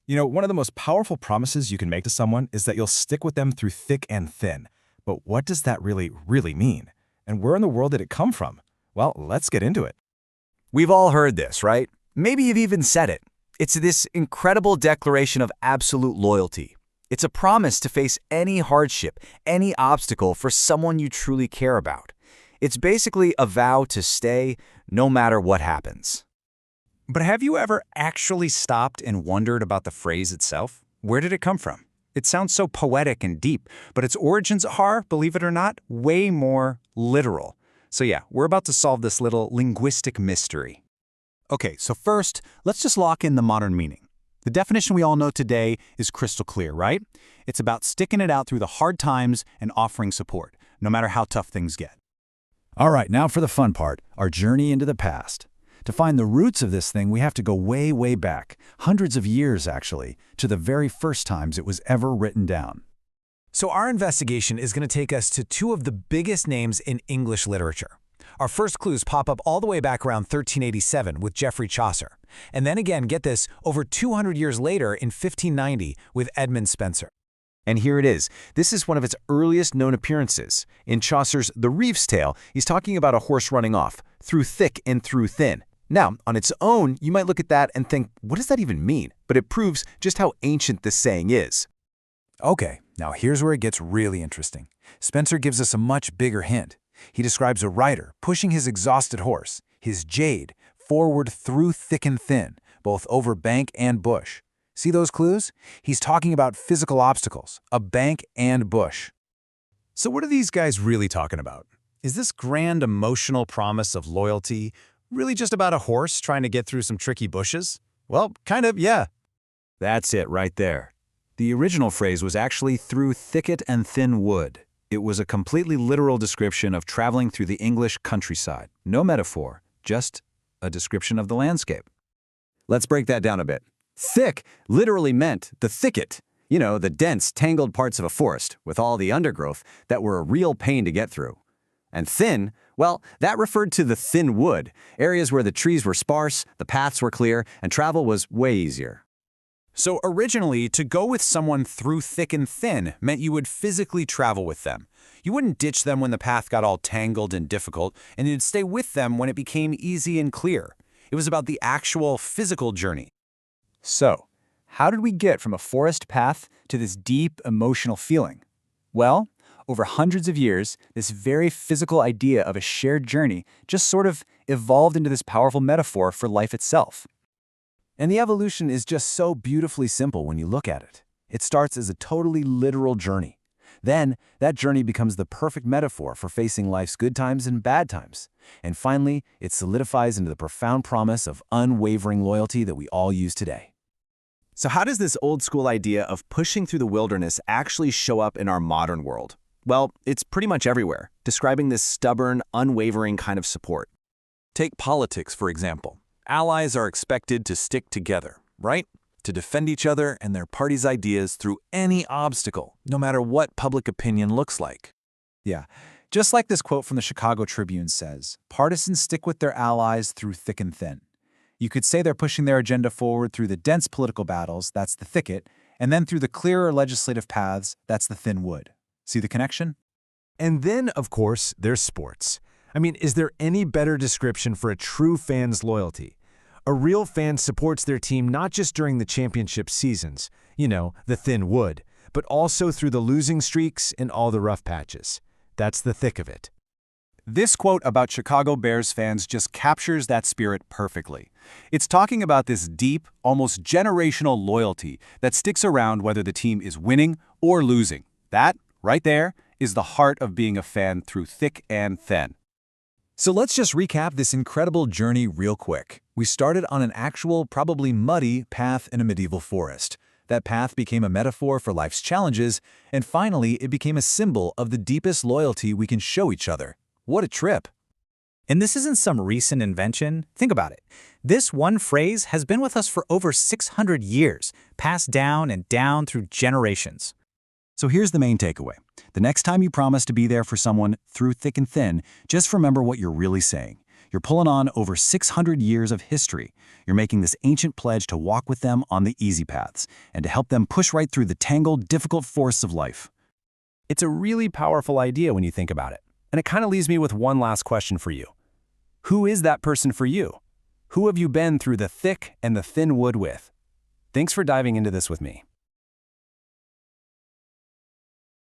One of the most powerful promises you can make to someone is that you'll stick with them through thick and thin. But what does that really mean? And where in the world did it come from? Well, let's get into it. We've all heard this, right? Maybe you've even said it. It's this incredible declaration of absolute loyalty. It's a promise to face any hardship, any obstacle for someone you truly care about. It's basically a vow to stay no matter what happens. But have you ever actually stopped and wondered about the phrase itself? Where did it come from? It sounds so poetic and deep, but its origins are, believe it or not, way more literal. So yeah, we're about to solve this little linguistic mystery. Okay, so first, let's just lock in the modern meaning. The definition we all know today is crystal clear, right? It's about sticking it out through the hard times and offering support, no matter how tough things get. All right, now for the fun part, our journey into the past. To find the roots of this thing, we have to go way back, hundreds of years actually, to the very first times it was ever written down. So our investigation is going to take us to two of the biggest names in English literature. Our first clues pop up all the way back around 1387 with Geoffrey Chaucer. And then again, get this, over 200 years later in 1590 with Edmund Spenser. And here it is. This is one of its earliest known appearances. In Chaucer's The Reeve's Tale, he's talking about a horse running off, through thick and through thin. Now, on its own, you might look at that and think, what does that even mean? But it proves just how ancient this saying is. Okay, now here's where it gets really interesting. Spenser gives us a much bigger hint. He describes a rider pushing his exhausted horse, his jade, forward through thick and thin, both over bank and bush. See those clues? He's talking about physical obstacles, a bank and bush. So what are these guys really talking about? Is this grand emotional promise of loyalty really just about a horse trying to get through some tricky bushes? Well, kind of, yeah. That's it right there. The original phrase was actually through thicket and thin wood. It was a completely literal description of traveling through the English countryside. No metaphor, just a description of the landscape. Let's break that down a bit. Thick literally meant the thicket. You know, the dense, tangled parts of a forest with all the undergrowth that were a real pain to get through. And thin, well, that referred to the thin wood, areas where the trees were sparse, the paths were clear, and travel was way easier. So originally, to go with someone through thick and thin meant you would physically travel with them. You wouldn't ditch them when the path got all tangled and difficult, and you'd stay with them when it became easy and clear. It was about the actual physical journey. So, how did we get from a forest path to this deep emotional feeling? Well, over hundreds of years, this very physical idea of a shared journey just sort of evolved into this powerful metaphor for life itself. And the evolution is just so beautifully simple when you look at it. It starts as a totally literal journey. Then, that journey becomes the perfect metaphor for facing life's good times and bad times. And finally, it solidifies into the profound promise of unwavering loyalty that we all use today. So how does this old-school idea of pushing through the wilderness actually show up in our modern world? Well, it's pretty much everywhere, describing this stubborn, unwavering kind of support. Take politics, for example. Allies are expected to stick together, right? To defend each other and their party's ideas through any obstacle, no matter what public opinion looks like. Yeah, just like this quote from the Chicago Tribune says, partisans stick with their allies through thick and thin. You could say they're pushing their agenda forward through the dense political battles, that's the thicket, and then through the clearer legislative paths, that's the thin wood. See the connection? And then, of course, there's sports. I mean, is there any better description for a true fan's loyalty? A real fan supports their team not just during the championship seasons, the thin wood, but also through the losing streaks and all the rough patches. That's the thick of it. This quote about Chicago Bears fans just captures that spirit perfectly. It's talking about this deep, almost generational loyalty that sticks around whether the team is winning or losing. That, right there, is the heart of being a fan through thick and thin. So let's just recap this incredible journey real quick. We started on an actual, probably muddy, path in a medieval forest. That path became a metaphor for life's challenges, and finally it became a symbol of the deepest loyalty we can show each other. What a trip! And this isn't some recent invention. Think about it. This one phrase has been with us for over 600 years, passed down and down through generations. So here's the main takeaway. The next time you promise to be there for someone through thick and thin, just remember what you're really saying. You're pulling on over 600 years of history. You're making this ancient pledge to walk with them on the easy paths and to help them push right through the tangled, difficult forests of life. It's a really powerful idea when you think about it. And it kind of leaves me with one last question for you. Who is that person for you? Who have you been through the thick and the thin wood with? Thanks for diving into this with me.